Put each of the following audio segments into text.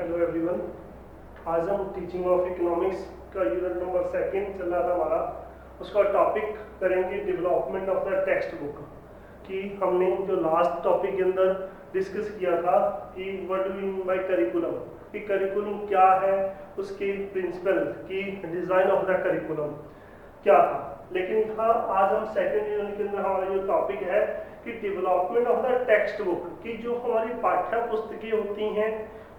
Hello everyone. आज हम teaching of economics का यूनिट नंबर 2 चल रहा था हमारा। उसका टॉपिक करेंगे development of the text book. कि हमने जो लास्ट टॉपिक के अंदर डिस्कस किया था कि what do mean by curriculum, कि करिकुलम क्या है, उसके प्रिंसिपल की डिज़ाइन ऑफ द करिकुलम क्या था। लेकिन हाँ, आज हम सेकेंड यूनिट के अंदर हमारा जो टॉपिक है कि development of the text book, की जो हमारी पाठ्य पुस्तकें होती हैं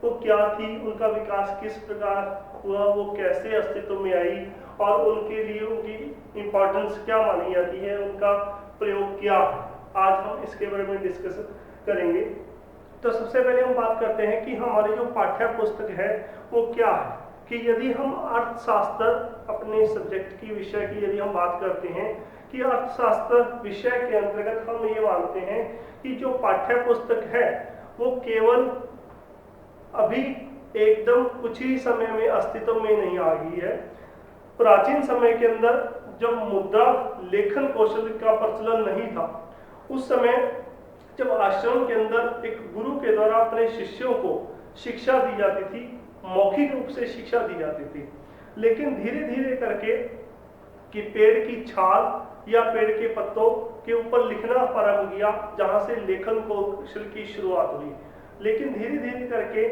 वो क्या थी, उनका विकास किस प्रकार हुआ, वो कैसे अस्तित्व में आई और उनके लिए उनकी इम्पोर्टेंस क्या मानी जाती है, उनका प्रयोग क्या है। आज हम इसके बारे में डिस्कस करेंगे। तो सबसे पहले हम बात करते हैं कि हमारी जो पाठ्य पुस्तक है वो क्या है। कि यदि हम अर्थशास्त्र अपने सब्जेक्ट की विषय की यदि हम बात करते हैं कि अर्थशास्त्र विषय के अंतर्गत हम ये मानते हैं कि जो पाठ्य पुस्तक है वो केवल अभी एकदम कुछ ही समय में अस्तित्व में नहीं आ गई है। प्राचीन समय के अंदर जब मुद्रा लेखन कौशल का प्रचलन नहीं था, उस समय जब आश्रम के अंदर एक गुरु के द्वारा अपने शिष्यों को शिक्षा दी जाती थी, मौखिक रूप से शिक्षा दी जाती थी। लेकिन धीरे धीरे करके कि पेड़ की छाल या पेड़ के पत्तों के ऊपर लिखना प्रारंभ किया, जहाँ से लेखन कौशल की शुरुआत हुई। लेकिन धीरे धीरे करके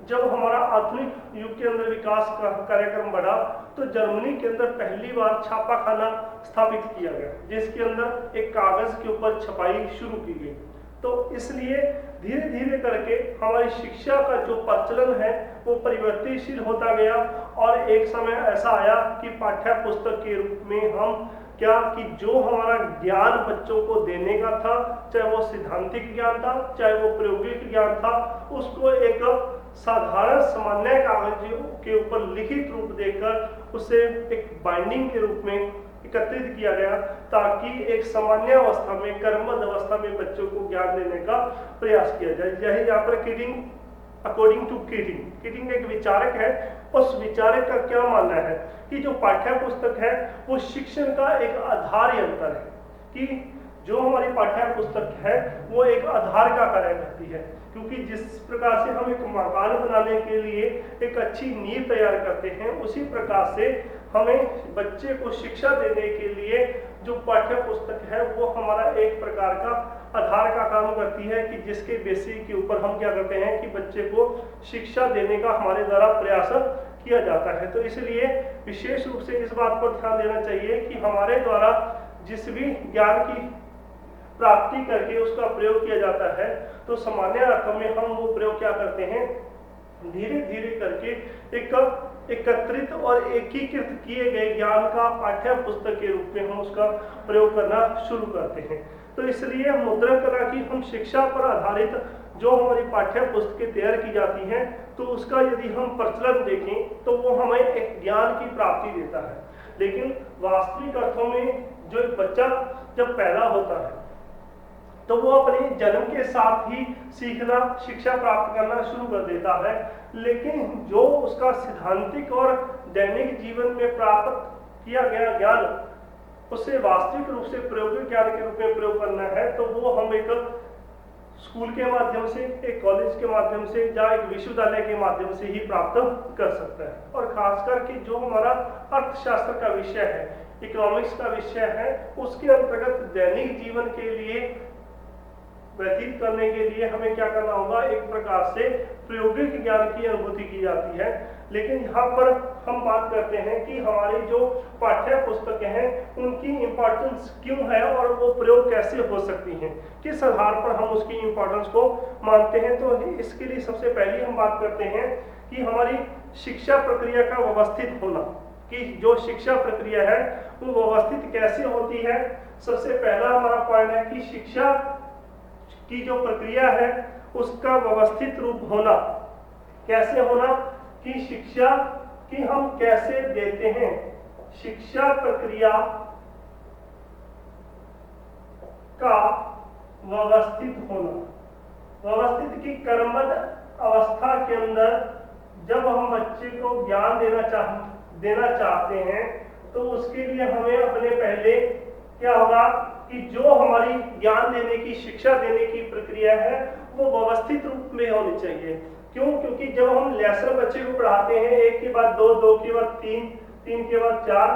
जब हमारा आधुनिक युग के अंदर विकास का कार्यक्रम बढ़ा तो जर्मनी के अंदर पहली बार छापाखाना स्थापित किया गया, जिसके अंदर एक कागज के ऊपर छपाई शुरू की गई। तो इसलिए धीरे धीरे करके हमारी शिक्षा का जो प्रचलन है वो परिवर्तनशील होता गया और एक समय ऐसा आया कि पाठ्य पुस्तक के रूप में हम क्या कि जो हमारा ज्ञान बच्चों को देने का था, चाहे वो सिद्धांतिक ज्ञान था, चाहे वो प्रायोगिक ज्ञान था, उसको एक साधारण सामान्य कागज के ऊपर लिखित रूप देकर उसे एक बाइंडिंग के रूप में एकत्रित किया गया, ताकि एक सामान्य अवस्था में कर्मबद्ध अवस्था में बच्चों को ज्ञान देने का प्रयास किया जाए। यही यहाँ पर कीटिंग, अकॉर्डिंग टू कीटिंग एक विचारक है। उस विचारक का क्या मानना है कि जो पाठ्य पुस्तक है वो शिक्षण का एक आधार यंत्र है, कि जो हमारी पाठ्य पुस्तक है वो एक आधार का कार्य करती है। क्योंकि जिस प्रकार से हम एक मकान बनाने के लिए एक अच्छी नींव तैयार करते हैं, उसी प्रकार से हमें बच्चे को शिक्षा देने के लिए जो पाठ्य पुस्तक है वो हमारा एक प्रकार का आधार का काम करती है, कि जिसके बेसिस के ऊपर हम क्या करते हैं कि बच्चे को शिक्षा देने का हमारे द्वारा प्रयास किया जाता है। तो इसलिए विशेष रूप से इस बात पर ध्यान देना चाहिए कि हमारे द्वारा जिस भी ज्ञान की प्राप्ति करके उसका प्रयोग किया जाता है, तो सामान्य अर्थों में हम वो प्रयोग क्या करते हैं, धीरे धीरे करके एक एकत्रित और एकीकृत किए गए ज्ञान का पाठ्य पुस्तक के रूप में हम उसका प्रयोग करना शुरू करते हैं। तो इसलिए मुद्रण कला की हम शिक्षा पर आधारित जो हमारी पाठ्य पुस्तकें तैयार की जाती हैं, तो उसका यदि हम प्रचलन देखें तो वो हमें एक ज्ञान की प्राप्ति देता है। लेकिन वास्तविक अर्थों में जो एक बच्चा जब पैदा होता है तो वो अपने जन्म के साथ ही सीखना, शिक्षा प्राप्त करना शुरू कर देता है। लेकिन जो उसका सिद्धांतिक और दैनिक जीवन में प्राप्त किया गया ज्ञान उसे वास्तविक रूप से प्रायोगिक ज्ञान के रूप में प्रयोग करना है, तो वो हम एक स्कूल के माध्यम से, एक कॉलेज के माध्यम से या एक विश्वविद्यालय के माध्यम से ही प्राप्त कर सकता है। और खासकर कि जो हमारा अर्थशास्त्र का विषय है, इकोनॉमिक्स का विषय है, उसके अंतर्गत दैनिक जीवन के लिए व्यतीत करने के लिए हमें क्या करना होगा, एक प्रकार से प्रायोगिक ज्ञान की अनुभूति की जाती है। लेकिन यहाँ पर हम बात करते हैं कि हमारी जो पाठ्य पुस्तकें हैं उनकी इम्पोर्टेंस क्यों है और वो प्रयोग कैसे हो सकती हैं, किस आधार पर हम उसकी इम्पोर्टेंस को मानते हैं। तो इसके लिए सबसे पहले हम बात करते हैं कि हमारी शिक्षा प्रक्रिया का व्यवस्थित होना, कि जो शिक्षा प्रक्रिया है वो व्यवस्थित कैसे होती है। सबसे पहला हमारा पॉइंट है कि शिक्षा की जो प्रक्रिया है उसका व्यवस्थित रूप होना। कैसे होना, कि शिक्षा की हम कैसे देते हैं, शिक्षा प्रक्रिया का व्यवस्थित होना। व्यवस्थित की क्रमबद्ध अवस्था के अंदर जब हम बच्चे को ज्ञान देना चाहते हैं, तो उसके लिए हमें अपने पहले क्या होगा कि जो हमारी ज्ञान देने की, शिक्षा देने की प्रक्रिया है वो व्यवस्थित रूप में होनी चाहिए। क्यों? क्योंकि जब हम लेसन बच्चे को पढ़ाते हैं, एक के बाद दो, दो के बाद तीन, तीन के बाद चार,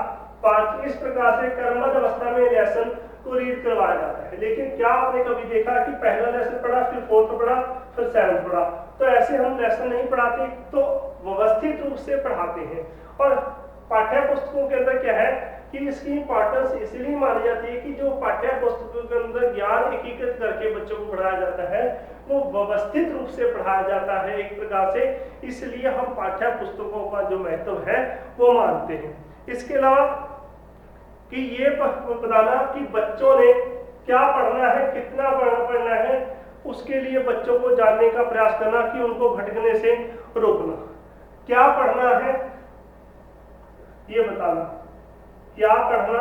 पांच, इस प्रकार से क्रमबद्ध अवस्था में लेसन को रीड करवाया जाता है। लेकिन क्या आपने कभी देखा कि पहला लेसन पढ़ा, फिर फोर्थ पढ़ा, फिर सेवंथ पढ़ा? तो ऐसे हम लेसन नहीं पढ़ाते, तो व्यवस्थित रूप से पढ़ाते हैं। और पाठ्य पुस्तकों के अंदर क्या है कि इसकी इंपॉर्टेंस इसलिए मानी जाती है कि जो पाठ्य पुस्तकों के अंदर ज्ञान एकीकृत करके बच्चों को पढ़ाया जाता है वो व्यवस्थित रूप से पढ़ाया जाता है एक प्रकार से, इसलिए हम पाठ्य पुस्तकों का जो महत्व है वो मानते हैं। इसके अलावा कि ये बताना कि बच्चों ने क्या पढ़ना है, कितना पढ़ना है, उसके लिए बच्चों को जानने का प्रयास करना कि उनको भटकने से रोकना। क्या पढ़ना है ये बताना, क्या पढ़ना,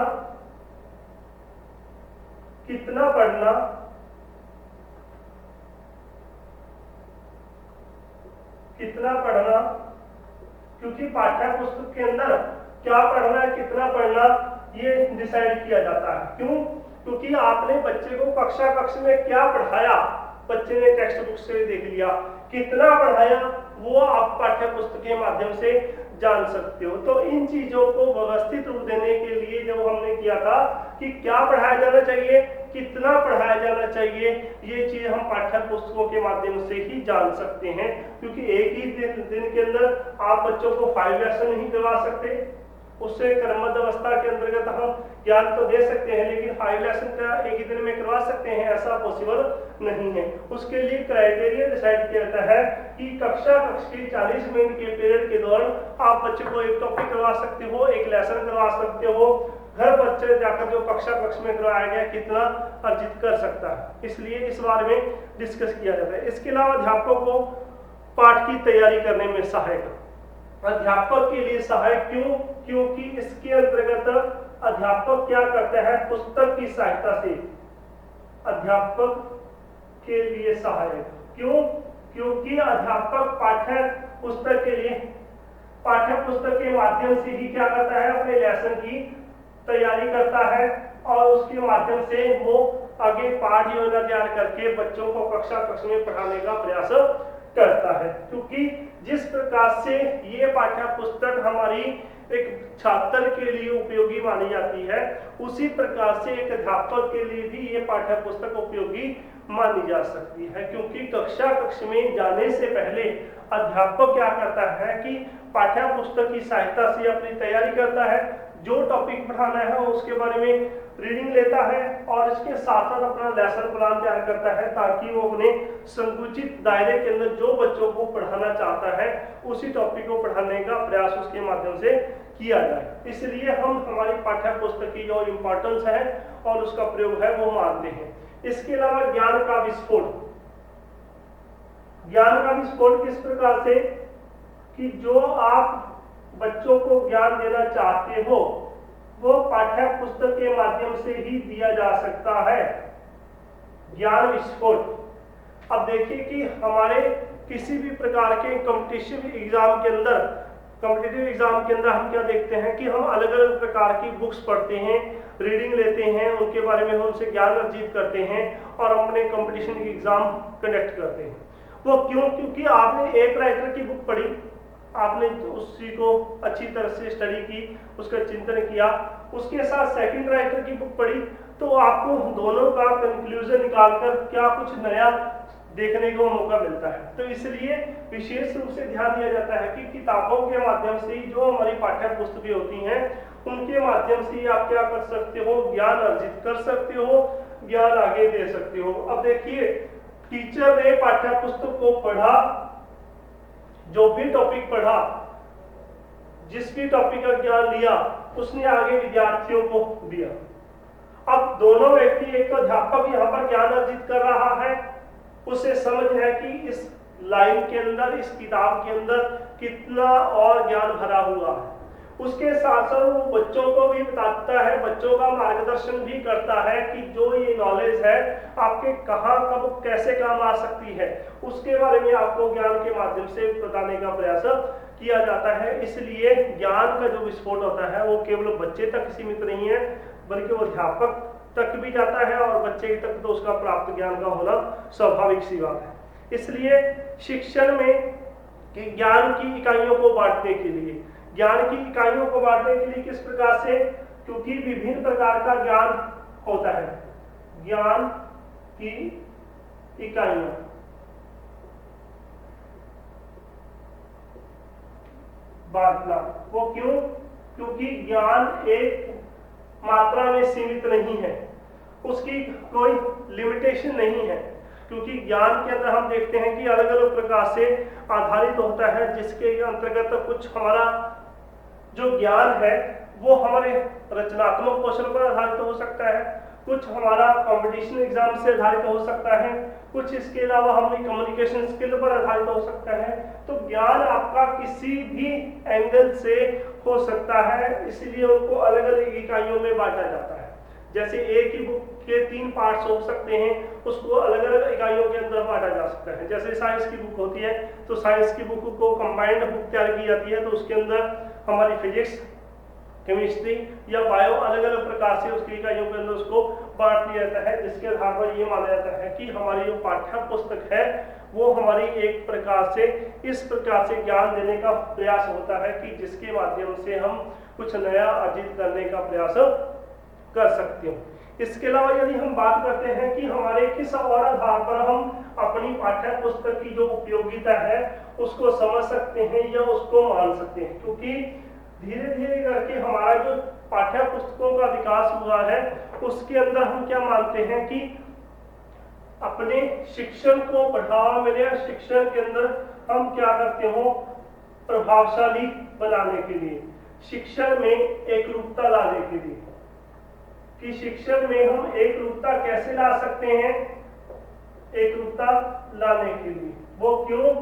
कितना पढ़ना, कितना पढ़ना, क्योंकि पाठ्य पुस्तक के अंदर क्या पढ़ना है, कितना पढ़ना ये डिसाइड किया जाता है। क्यों? क्योंकि आपने बच्चे को कक्षा में क्या पढ़ाया, बच्चे ने टेक्स्ट बुक से देख लिया, कितना पढ़ाया वो आप पाठ्य पुस्तक के माध्यम से जान सकते हो। तो इन चीजों को व्यवस्थित रूप देने के लिए जब हमने किया था कि क्या पढ़ाया जाना चाहिए, कितना पढ़ाया जाना चाहिए, ये चीज हम पाठ्य पुस्तकों के माध्यम से ही जान सकते हैं। क्योंकि एक ही दिन के अंदर आप बच्चों को 5 लेसन नहीं करवा सकते, उससे क्रमबद्ध अवस्था के अंतर्गत हम ज्ञान तो दे सकते हैं, लेकिन 5 लेसन का एक ही दिन में करवा सकते हैं ऐसा पॉसिबल नहीं है। उसके लिए क्राइटेरिया डिसाइड किया जाता है कि कक्षा के 40 मिनट के पीरियड के दौरान आप बच्चे को एक टॉपिक करवा सकते हो, एक लेसन करवा सकते हो, घर बच्चे जाकर जो कक्षा में करवाया गया कितना अर्जित कर सकता है, इसलिए इस बारे में डिस्कस किया जाता है। इसके अलावा अध्यापकों को पाठ की तैयारी करने में सहायक, अध्यापक के लिए सहायक क्यों? क्योंकि इसके अंतर्गत अध्यापक क्या करते हैं, पुस्तक की सहायता से अध्यापक के लिए सहायक। क्यों? क्योंकि अध्यापक पाठ्य पुस्तक के लिए पाठ्य पुस्तक के माध्यम से ही क्या करता है, अपने लेसन की तैयारी करता है और उसके माध्यम से वो आगे पाठ योजना तैयार करके बच्चों को कक्षा में पढ़ाने का प्रयास करता है। क्योंकि जिस प्रकार से ये पाठ्य पुस्तक हमारी एक छात्र के लिए उपयोगी मानी जाती है, उसी प्रकार से एक अध्यापक के लिए भी ये पाठ्य पुस्तक उपयोगी मानी जा सकती है। क्योंकि कक्षा में जाने से पहले अध्यापक क्या करता है कि पाठ्य पुस्तक की सहायता से अपनी तैयारी करता है, जो टॉपिक पढ़ाना है उसके बारे में रीडिंग लेता है और इसके साथ साथ अपना लेसन प्लान तैयार करता है, ताकि वो अपने संकुचित दायरे के अंदर जो बच्चों को पढ़ाना चाहता है उसी टॉपिक को पढ़ाने का प्रयास उसके माध्यम से किया जाए। इसलिए हम हमारी पाठ्य पुस्तक की जो इम्पोर्टेंस है और उसका प्रयोग है वो मानते हैं। इसके अलावा ज्ञान का विस्फोट, ज्ञान का विस्फोट किस प्रकार से कि जो आप बच्चों को ज्ञान देना चाहते हो वो पाठ्य पुस्तक के माध्यम से ही दिया जा सकता है। ज्ञान विस्फोट, अब देखिए कि हमारे किसी भी प्रकार के कॉम्पिटिटिव एग्जाम के अंदर हम क्या देखते हैं कि हम अलग अलग प्रकार की बुक्स पढ़ते हैं, रीडिंग लेते हैं, उनके बारे में हम उनसे ज्ञान अर्जित करते हैं और अपने कंपटीशन की एग्जाम कंडक्ट करते हैं। वो क्यों? क्योंकि आपने एक राइटर की बुक पढ़ी, आपने उसी को अच्छी तरह से स्टडी की, उसका चिंतन किया, उसके साथ सेकंड राइटर की बुक पढ़ी, तो आपको दोनों का कंक्लूजन निकालकर क्या कुछ नया देखने को मौका मिलता है। तो इसलिए विशेष रूप से ध्यान दिया जाता है कि किताबों के माध्यम से जो हमारी पाठ्य पुस्तकें होती हैं उनके माध्यम से आप क्या कर सकते हो, ज्ञान अर्जित कर सकते हो, ज्ञान आगे दे सकते हो। अब देखिए, टीचर ने पाठ्य पुस्तक को पढ़ा, जो भी टॉपिक पढ़ा, जिस भी टॉपिक का ज्ञान लिया उसने आगे विद्यार्थियों को दिया। अब दोनों व्यक्ति, एक तो अध्यापक यहाँ पर ज्ञान अर्जित कर रहा है, उसे समझ है कि इस लाइन के अंदर, इस किताब के अंदर कितना और ज्ञान भरा हुआ है, उसके साथ साथ वो बच्चों को भी बताता है, बच्चों का मार्गदर्शन भी करता है कि जो ये नॉलेज है आपके कहाँ कब कैसे काम आ सकती है, उसके बारे में आपको ज्ञान के माध्यम से बताने का प्रयास किया जाता है। इसलिए ज्ञान का जो विस्फोट होता है वो केवल बच्चे तक सीमित नहीं है, बल्कि वो अध्यापक तक भी जाता है और बच्चे तक तो उसका प्राप्त ज्ञान का होना स्वाभाविक सी बात है। इसलिए शिक्षण में कि ज्ञान की इकाइयों को बांटने के लिए, ज्ञान की इकाइयों को बांटने के लिए किस प्रकार से, क्योंकि विभिन्न प्रकार का ज्ञान होता है, ज्ञान की इकाइयां बांटना, वो क्यों, क्योंकि ज्ञान एक मात्रा में सीमित नहीं है, उसकी कोई लिमिटेशन नहीं है, क्योंकि ज्ञान के अंदर हम देखते हैं कि अलग अलग प्रकार से आधारित होता है, जिसके अंतर्गत कुछ हमारा जो ज्ञान है वो हमारे रचनात्मक कौशल पर आधारित हो सकता है, कुछ हमारा कंपटीशन एग्जाम से आधारित हो सकता है, कुछ इसके अलावा हमारी कम्युनिकेशन स्किल पर आधारित हो सकता है। तो ज्ञान आपका किसी भी एंगल से हो सकता है, इसलिए उनको अलग अलग इकाइयों में बांटा जाता है। जैसे एक ही बुक के 3 पार्ट्स हो सकते हैं, उसको अलग अलग इकाइयों के अंदर बांटा जा सकता है। जैसे साइंस की बुक होती है तो साइंस की बुक को कंबाइंड बुक तैयार की जाती है, तो उसके अंदर हमारी फिजिक्स, केमिस्ट्री या बायो अलग अलग प्रकार से उसकी इकाइयों के अंदर उसको बांट दिया जाता है, जिसके आधार पर ये माना जाता है कि हमारी जो पाठ्य पुस्तक है वो हमारी एक प्रकार से इस प्रकार से ज्ञान देने का प्रयास होता है कि जिसके माध्यम से हम कुछ नया अर्जित करने का प्रयास कर सकते हो। इसके अलावा यदि हम बात करते हैं कि हमारे किस और आधार पर हम अपनी पाठ्य पुस्तक की जो उपयोगिता है उसको समझ सकते हैं या उसको मान सकते हैं, क्योंकि धीरे धीरे करके हमारा जो पाठ्य पुस्तकों का विकास हुआ है उसके अंदर हम क्या मानते हैं कि अपने शिक्षण को बढ़ावा मिले, शिक्षण के अंदर हम क्या करते हो, प्रभावशाली बनाने के लिए, शिक्षण में एक रूपता लाने के लिए, कि शिक्षण में हम एक रूपता कैसे ला सकते हैं, एक रूपता लाने के लिए। वो क्यों,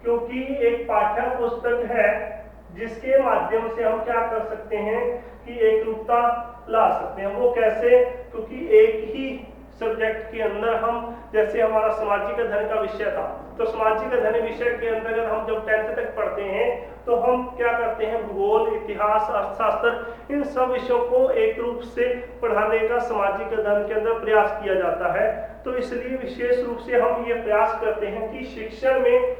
क्योंकि एक पाठ्य पुस्तक है जिसके माध्यम से हम क्या कर सकते हैं कि एक रूपता ला सकते हैं। वो कैसे, क्योंकि एक ही सब्जेक्ट के अंदर हम, जैसे हमारा सामाजिक अध्ययन का विषय था, तो सामाजिक अध्ययन विषय के अंतर्गत हम जब 10th तक पढ़ते हैं तो हम क्या करते हैं, भूगोल, इतिहास, अर्थशास्त्र, इन सब विषयों को एक रूप से पढ़ाने का सामाजिक अध्ययन के अंदर प्रयास किया जाता है। तो इसलिए विशेष रूप से हम ये प्रयास करते हैं कि शिक्षण में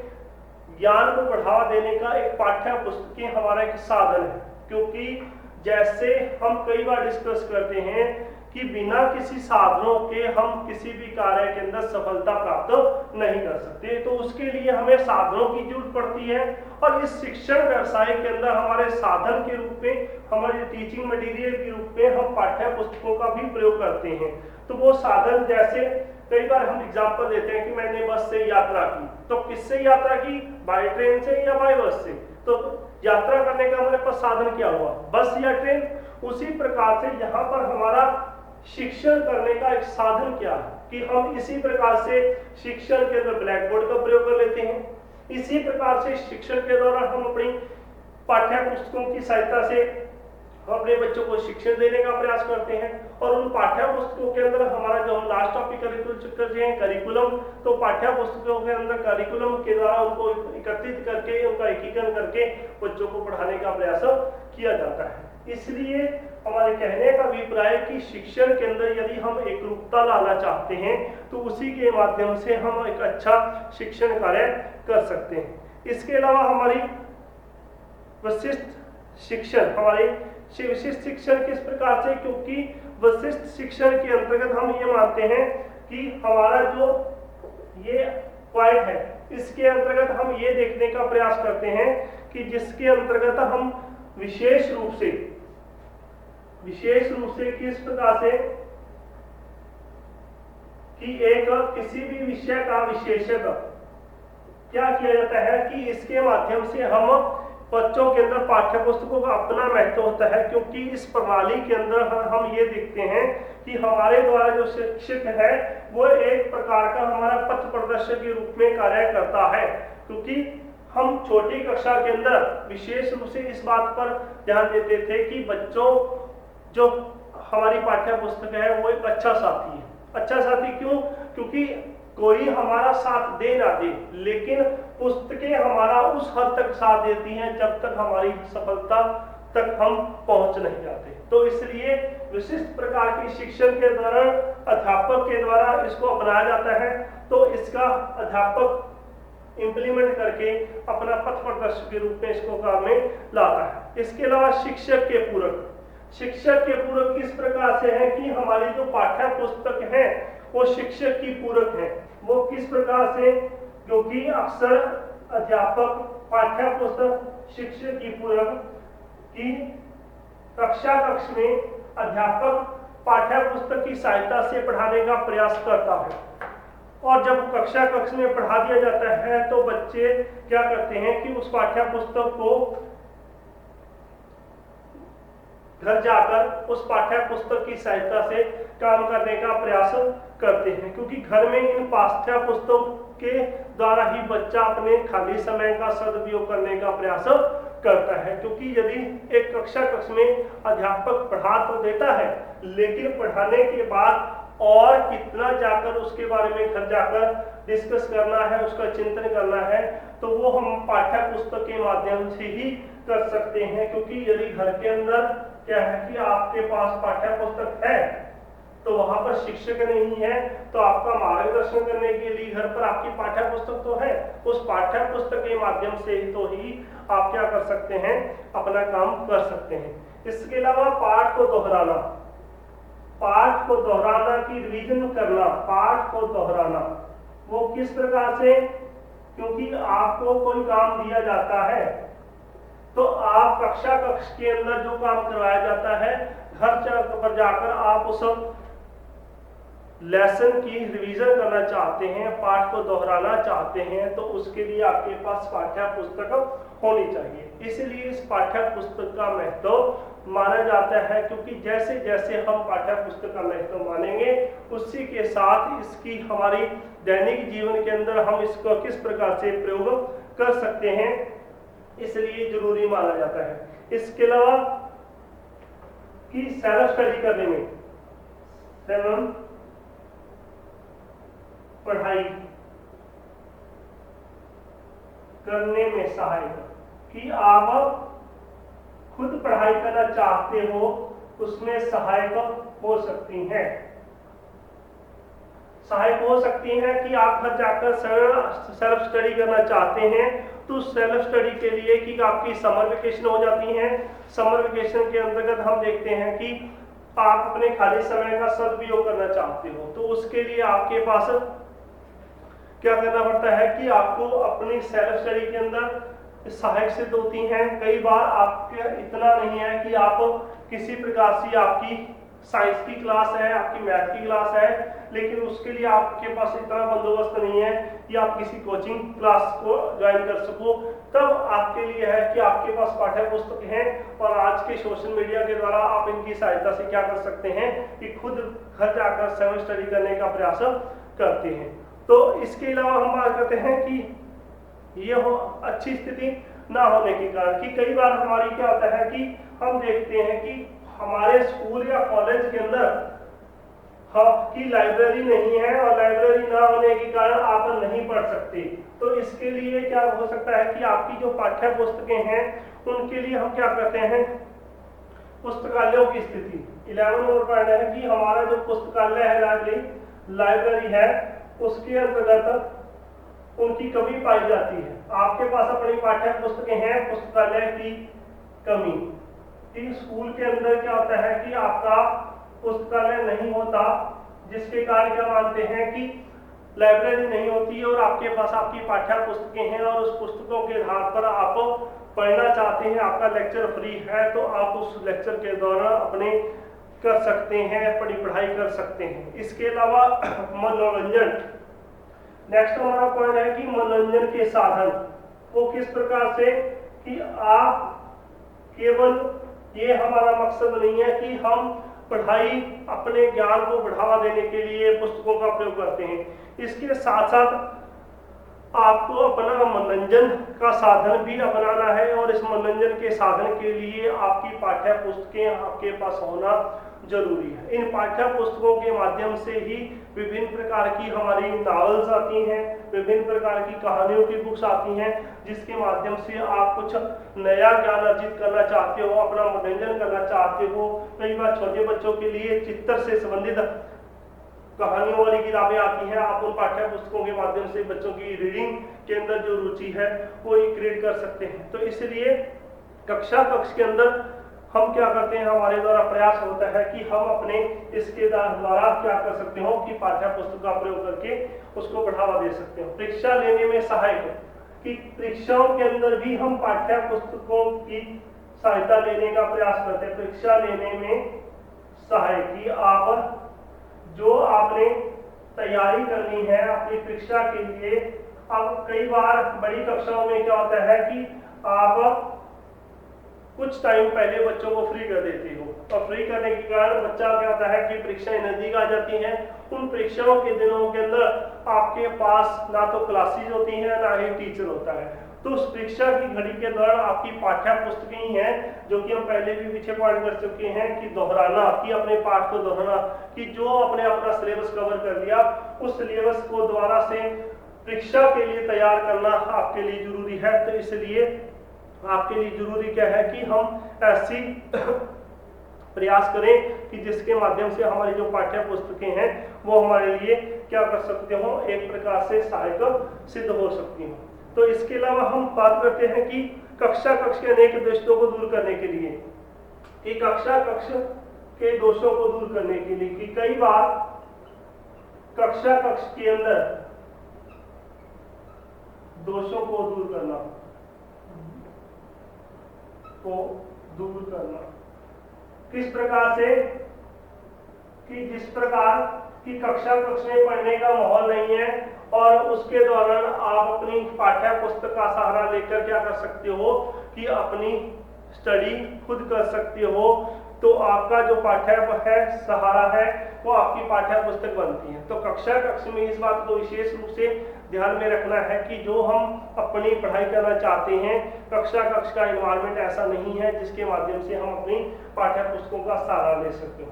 ज्ञान को बढ़ावा देने का एक पाठ्य पुस्तकें हमारा एक साधन है, क्योंकि जैसे हम कई बार डिस्कस करते हैं कि बिना किसी साधनों के हम किसी भी कार्य के अंदर सफलता प्राप्त नहीं कर सकते, तो उसके लिए हमें साधनों की जरूरत पड़ती है। और इस शिक्षण व्यवसाय के अंदर हमारे साधन के रूप में, हमारे टीचिंग मटेरियल के रूप में हम पाठ्य पुस्तकों का भी प्रयोग करते हैं। तो वो साधन, जैसे कई बार हम एग्जाम्पल देते हैं कि मैंने बस से यात्रा की, तो किससे यात्रा की, बाय ट्रेन से या बाय बस से, तो यात्रा करने का हमारे पास साधन क्या हुआ, बस या ट्रेन। उसी प्रकार से यहाँ पर हमारा शिक्षण करने का एक साधन क्या है कि हम इसी प्रकार से शिक्षण के अंदर ब्लैक बोर्ड का प्रयोग कर लेते हैं, इसी प्रकार से शिक्षण के दौरान हम अपनी पाठ्य पुस्तकों की सहायता से हम अपने बच्चों को शिक्षण देने का प्रयास करते हैं। और उन पाठ्य पुस्तकों के अंदर हमारा जो हम लास्ट टॉपिक कर रहे हैं करिकुलम, तो पाठ्य पुस्तकों के अंदर करिकुलम के द्वारा उनको एकत्रित करके, उनका एकीकरण करके बच्चों को पढ़ाने का प्रयास किया जाता है। इसलिए हमारे कहने का अभिप्राय कि शिक्षण के अंदर यदि हम एक रूपता लाना चाहते हैं तो उसी के माध्यम से हम एक अच्छा शिक्षण कार्य कर सकते हैं। इसके अलावा हमारी वशिष्ठ शिक्षण, हमारे विशिष्ट शिक्षण किस प्रकार से, क्योंकि वशिष्ठ शिक्षण के अंतर्गत हम ये मानते हैं कि हमारा जो ये पॉइंट है इसके अंतर्गत हम ये देखने का प्रयास करते हैं कि जिसके अंतर्गत हम विशेष रूप से किस प्रकार से कि एक किसी भी विषय का विशेषज्ञ क्या किया जाता है कि इसके माध्यम से हम बच्चों के अंदर पाठ्य पुस्तकों का अपना महत्व होता है, क्योंकि इस प्रणाली के अंदर हम ये देखते हैं कि हमारे द्वारा जो शिक्षक है वो एक प्रकार का हमारा पथ प्रदर्शक के रूप में कार्य करता है। क्योंकि हम छोटी कक्षा के अंदर विशेष रूप से इस बात पर ध्यान देते थे कि बच्चों जो हमारी पाठ्य पुस्तक है वो एक अच्छा साथी है। अच्छा साथी क्यों, क्योंकि कोई हमारा साथ दे ना दे, लेकिन पुस्तकें हमारा उस हद तक साथ देती हैं जब तक हमारी सफलता तक हम पहुंच नहीं जाते। तो इसलिए विशिष्ट प्रकार की शिक्षण के दौरान अध्यापक के द्वारा इसको अपनाया जाता है। तो इसका अध्यापक इंप्लीमेंट करके अपना पथ प्रदर्शक के रूप में इसको काम में लाता है। इसके अलावा शिक्षक के पूरक, शिक्षक के पूरक किस प्रकार से है कि हमारी जो पाठ्य पुस्तक है वो शिक्षक की पूरक है। वो किस प्रकार से, क्योंकि अक्सर अध्यापक पाठ्य पुस्तक शिक्षक की पूरक की कक्ष में अध्यापक पाठ्य पुस्तक की सहायता से पढ़ाने का प्रयास करता है, और जब कक्ष में पढ़ा दिया जाता है तो बच्चे क्या करते हैं कि उस पाठ्य पुस्तक को घर जाकर उस पाठ्य पुस्तक की सहायता से काम करने का प्रयास करते हैं, क्योंकि घर में इन पाठ्य पुस्तकों के द्वारा ही बच्चा अपने खाली समय का सदुपयोग करने का प्रयास करता है। क्योंकि यदि एक कक्ष में अध्यापक पढ़ा तो देता है, लेकिन पढ़ाने के बाद और कितना जाकर उसके बारे में घर जाकर डिस्कस करना है, उसका चिंतन करना है, तो वो हम पाठ्य पुस्तक के माध्यम से ही कर सकते हैं। क्योंकि यदि घर के अंदर क्या है कि आपके पास पाठ्य पुस्तक है तो वहां पर शिक्षक नहीं है, तो आपका मार्गदर्शन करने के लिए घर पर आपकी पाठ्य पुस्तक तो है, उस पाठ्य पुस्तक के माध्यम से ही तो ही आप क्या कर सकते हैं, अपना काम कर सकते हैं। इसके अलावा पाठ को दोहराना, पाठ को दोहराना की रिवीजन करना, पाठ को दोहराना वो किस प्रकार से, क्योंकि आपको कोई काम दिया जाता है तो आप कक्ष के अंदर जो काम करवाया जाता है घर पर जाकर आप उस लेसन की रिवीजन करना चाहते हैं, पाठ को दोहराना चाहते हैं, तो उसके लिए आपके पास पाठ्य पुस्तक होनी चाहिए। इसलिए इस पाठ्य पुस्तक का महत्व माना जाता है, क्योंकि जैसे जैसे हम पाठ्य पुस्तक का महत्व मानेंगे उसी के साथ इसकी हमारी दैनिक जीवन के अंदर हम इसको किस प्रकार से प्रयोग कर सकते हैं, इसलिए जरूरी माना जाता है। इसके अलावा कि सेल्फ स्टडी करने में, सेल्फ पढ़ाई करने में सहायक, कि आप खुद पढ़ाई करना चाहते हो उसमें सहायक हो सकती हैं, सहायक हो सकती हैं कि आप घर जाकर सेल्फ स्टडी करना चाहते हैं तो सेल्फ स्टडी के लिए कि आपकी समर वेकेशन हो जाती है। समर वेकेशन के अंतर्गत हम देखते हैं कि आप अपने खाली समय का सदुपयोग करना चाहते हो, तो उसके लिए आपके पास क्या करना पड़ता है कि आपको अपनी सेल्फ स्टडी के अंदर सहायक सिद्ध होती हैं। कई बार आपके इतना नहीं है कि आप किसी प्रकार से आपकी साइंस की क्लास है, आपकी मैथ की क्लास है, लेकिन उसके लिए आपके पास इतना बंदोबस्त नहीं है कि आप किसी कोचिंग क्लास को ज्वाइन कर सको, तब आपके लिए है कि आपके पास पाठ्य पुस्तक हैं और आज के सोशल मीडिया के द्वारा आप इनकी सहायता से क्या कर सकते हैं कि खुद घर जाकर सेल्फ स्टडी करने का प्रयास करते हैं। तो इसके अलावा हम बात करते हैं कि ये हो अच्छी स्थिति ना होने के कारण कि कई बार हमारी क्या होता है कि हम देखते हैं कि हमारे स्कूल या कॉलेज के अंदर की लाइब्रेरी नहीं है और लाइब्रेरी ना होने के कारण आप नहीं पढ़ सकते, तो इसके लिए क्या हो सकता है कि आपकी जो पाठ्य पुस्तकें हैं उनके लिए हम क्या करते हैं, पुस्तकालयों की स्थिति 11 नंबर पॉइंट है कि हमारा जो पुस्तकालय है, लाइब्रेरी है, उसके अंतर्गत उनकी कमी पाई जाती है। आपके पास अपनी पाठ्य पुस्तकें हैं, पुस्तकालय की कमी, स्कूल के अंदर क्या होता है कि आपका पुस्तकालय नहीं होता, जिसके कारण क्या मानते हैं कि लाइब्रेरी नहीं होती और आपके पास आपकी पाठ्य पुस्तकें हैं और उस पुस्तकों के आधार पर आप पढ़ना चाहते हैं, आपका लेक्चर फ्री है तो आप उस लेक्चर के दौरान अपने कर सकते हैं, अपनी पढ़ाई कर सकते हैं। इसके अलावा मनोरंजन, नेक्स्ट हमारा पॉइंट है कि मनोरंजन के साधन वो किस प्रकार से कि आप केवल ये हमारा मकसद नहीं है कि हम पढ़ाई अपने ज्ञान को बढ़ावा देने के लिए पुस्तकों का प्रयोग करते हैं, इसके साथ साथ आपको अपना मनोरंजन का साधन भी अपनाना है और इस मनोरंजन के साधन के लिए आपकी पाठ्य पुस्तकें आपके पास होना जरूरी है। इन पाठ्य पुस्तकों के माध्यम से ही विभिन्न प्रकार की हमारी नॉवेल्स आती हैं, विभिन्न प्रकार की कहानियों की बुक्स आती हैं, जिसके माध्यम से आप कुछ नया ज्ञान अर्जित करना चाहते हो, अपना मनोरंजन करना चाहते हो। कई बार छोटे बच्चों के लिए चित्र से संबंधित कहानियों वाली किताबें आती हैं, आप उन पाठ्य पुस्तकों के माध्यम से बच्चों की रीडिंग के अंदर जो रुचि है वो क्रिएट कर सकते हैं। तो इसलिए कक्ष के अंदर हम क्या करते हैं, हमारे द्वारा प्रयास होता है कि हम अपने इसके द्वारा क्या कर सकते हो कि पाठ्य पुस्तक का प्रयोग करके उसको बढ़ावा दे सकते हो। परीक्षा लेने में सहायक है कि परीक्षाओं के अंदर भी हम पाठ्य पुस्तकों की सहायता लेने का प्रयास करते हैं। परीक्षा लेने में सहायक कि आप जो आपने तैयारी करनी है अपनी परीक्षा के लिए, अब कई बार बड़ी कक्षाओं में क्या होता है कि आप कुछ टाइम पहले बच्चों को फ्री कर देते हो, और फ्री करने के कारण बच्चा क्या होता है कि परीक्षाएं नजदीक आ जाती हैं। उन परीक्षाओं के दिनों के अंदर आपके पास ना तो क्लासेज होती हैं ना ही टीचर होता है। तो उस परीक्षा की घड़ी के दौरान आपकी पाठ्य पुस्तकें ही हैं, जो कि हम पहले भी पीछे पॉइंट कर चुके हैं कि दोहराना, कि अपने पाठ को दोहराना, कि जो आपने अपना सिलेबस कवर कर लिया उस सिलेबस को दोबारा से परीक्षा के लिए तैयार करना आपके लिए जरूरी है। तो इसलिए आपके लिए जरूरी क्या है कि हम ऐसी प्रयास करें कि जिसके माध्यम से हमारी जो पाठ्य पुस्तकें हैं वो हमारे लिए क्या कर सकते हो, एक प्रकार से सहायक सिद्ध हो सकती हो। तो इसके अलावा हम बात करते हैं कि कक्षा के अनेक दोषों को दूर करने के लिए, कि कक्षा के दोषों को दूर करने के लिए, कि कई बार कक्षा के अंदर दोषों को दूर करना किस प्रकार से, कि जिस प्रकार की कक्षा में पढ़ने का माहौल नहीं है और उसके दौरान आप अपनी पाठ्य पुस्तक का सहारा लेकर क्या कर सकते हो कि अपनी स्टडी खुद कर सकते हो। तो आपका जो पाठ्य है सहारा है वो आपकी पाठ्य पुस्तक बनती है। तो कक्षा में इस बात को विशेष रूप से ध्यान में रखना है कि जो हम अपनी पढ़ाई करना चाहते हैं, कक्षा का इन्वायरमेंट ऐसा नहीं है जिसके माध्यम से हम अपनी पाठ्य पुस्तकों का सहारा ले सकते हो।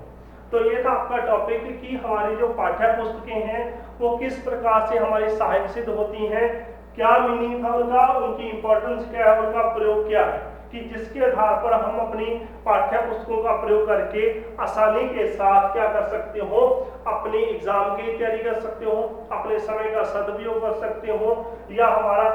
तो ये था आपका टॉपिक कि हमारी जो पाठ्य पुस्तकें हैं वो किस प्रकार से हमारी सहायक सिद्ध होती हैं, क्या मीनिंग था उनका, उनकी इंपॉर्टेंस क्या है, उनका प्रयोग क्या है, कि जिसके आधार पर हम अपनी पाठ्य पुस्तकों का प्रयोग करके आसानी के साथ क्या कर सकते हो, अपने एग्जाम की तैयारी कर सकते हो, अपने समय का सदुपयोग कर सकते हो, या हमारा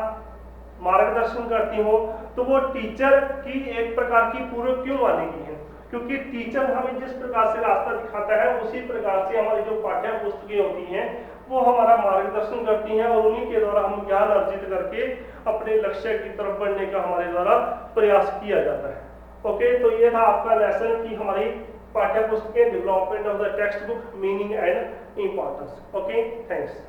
मार्गदर्शन करती हो। तो वो टीचर की एक प्रकार की पूर्व क्यों मानेगी है, क्योंकि टीचर हमें जिस प्रकार से रास्ता दिखाता है उसी प्रकार से हमारी जो पाठ्य पुस्तकें होती हैं वो हमारा मार्गदर्शन करती हैं, और उन्हीं के द्वारा हम ज्ञान अर्जित करके अपने लक्ष्य की तरफ बढ़ने का हमारे द्वारा प्रयास किया जाता है। ओके, तो ये था आपका लेसन कि हमारी पाठ्य पुस्तकें, development of the text book, meaning and importance. Okay, thanks.